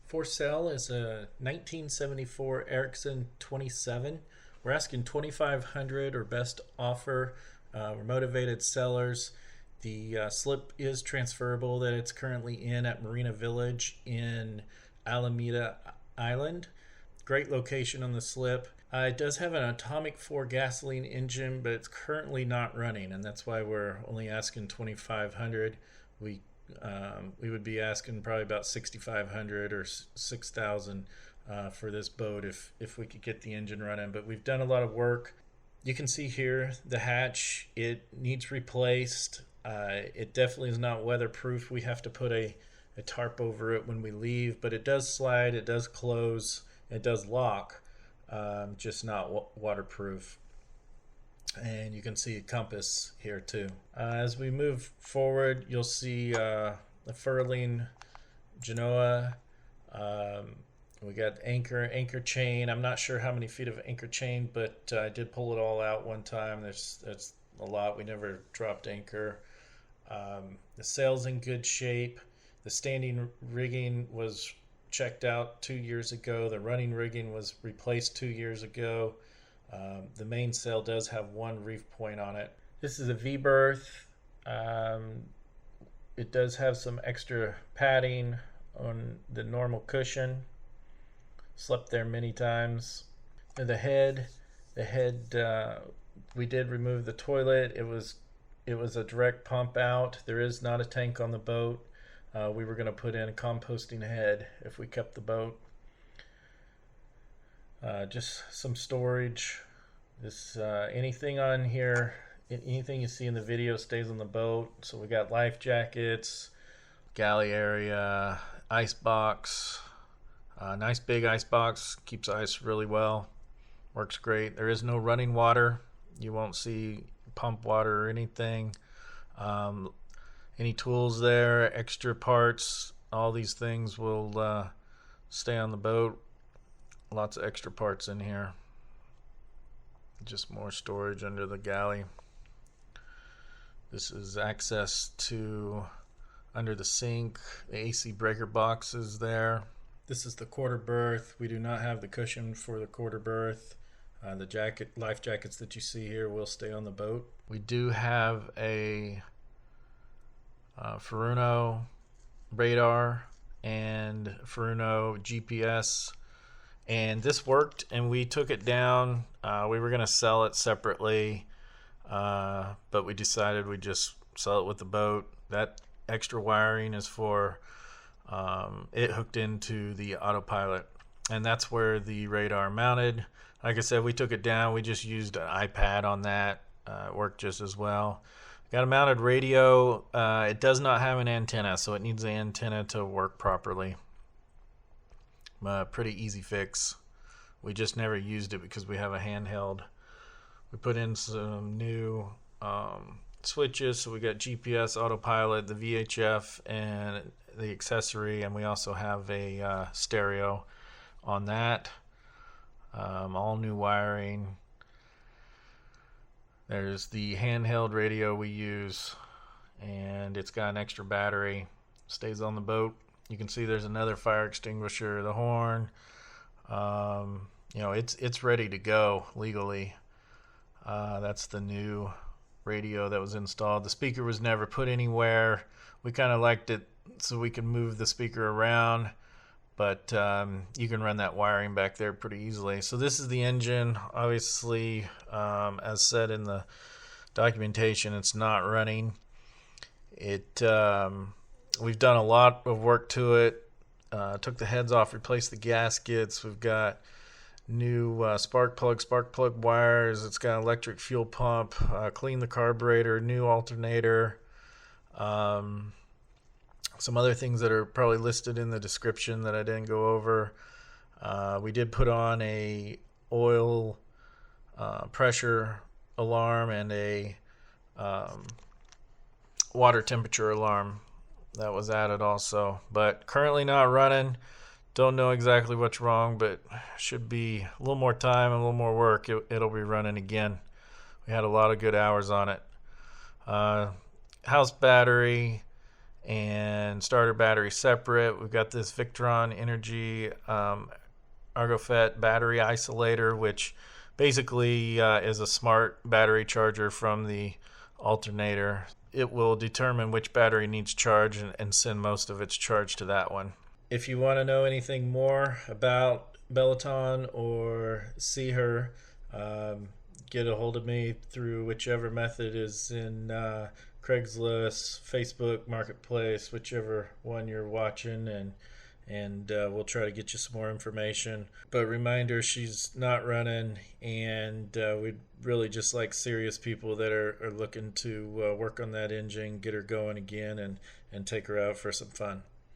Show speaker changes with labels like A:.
A: For sale is a 1974 Ericson 27. We're asking 2,500 or best offer. We're motivated sellers. The slip is transferable that it's currently in at Marina Village in Alameda Island. Great location on the slip. It does have an atomic 4 gasoline engine, but it's currently not running, and that's why we're only asking 2,500. We would be asking probably about 6,500 or 6,000 for this boat if we could get the engine running. But we've done a lot of work. You can see here the hatch. It needs replaced. It definitely is not weatherproof. We have to put a tarp over it when we leave, but it does slide, it does close, it does lock, just not waterproof. And you can see a compass here too. As we move forward, you'll see the furling Genoa. We got anchor chain. I'm not sure how many feet of anchor chain, but I did pull it all out one time. That's a lot. We never dropped anchor. The sail's in good shape. The standing rigging was checked out 2 years ago. The running rigging was replaced 2 years ago. The main sail does have one reef point on it. This is a V-berth. It does have some extra padding on the normal cushion. Slept there many times. And the head, we did remove the toilet. It was a direct pump out. There is not a tank on the boat. We were going to put in a composting head if we kept the boat. Just some storage. Anything on here, anything you see in the video stays on the boat. So we got life jackets, galley area, ice box. Nice big ice box, keeps ice really well. Works great. There is no running water. You won't see pump water or anything. Any tools there, extra parts, all these things will stay on the boat. Lots of extra parts in here. Just more storage under the galley. This is access to under the sink. The AC breaker box is there. This is the quarter berth. We do not have the cushion for the quarter berth. The life jackets that you see here will stay on the boat. We do have a Furuno radar and Furuno GPS, and this worked, and we took it down. We were going to sell it separately, but we decided we'd just sell it with the boat. That extra wiring is for it hooked into the autopilot, and that's where the radar mounted. Like I said, we took it down. We just used an iPad on that. It worked just as well. Got a mounted radio. It does not have an antenna, so it needs the antenna to work properly. Pretty easy fix. We just never used it because we have a handheld. We put in some new switches, so we got GPS, autopilot, the VHF, and the accessory, and we also have a stereo on that. All new wiring. There's the handheld radio we use, and it's got an extra battery. Stays on the boat. You can see there's another fire extinguisher, the horn. It's ready to go legally. That's the new radio that was installed. The speaker was never put anywhere. We kind of liked it so we can move the speaker around, but you can run that wiring back there pretty easily. So this is the engine. Obviously, as said in the documentation, it's not running. We've done a lot of work to it. Took the heads off, replaced the gaskets. We've got new spark plug wires. It's got an electric fuel pump. Cleaned the carburetor, new alternator. Some other things that are probably listed in the description that I didn't go over. We did put on a oil pressure alarm and a water temperature alarm that was added also, but currently not running. Don't know exactly what's wrong, but should be a little more time and a little more work. It'll be running again. We had a lot of good hours on it. House battery and starter battery separate. We've got this Victron Energy ArgoFET battery isolator, which basically is a smart battery charger from the alternator. It will determine which battery needs charge and send most of its charge to that one. If you want to know anything more about Peloton or see her, get a hold of me through whichever method is in Craigslist, Facebook Marketplace, whichever one you're watching, and we'll try to get you some more information. But reminder, she's not running, and we'd really just like serious people that are looking to work on that engine, get her going again, and take her out for some fun.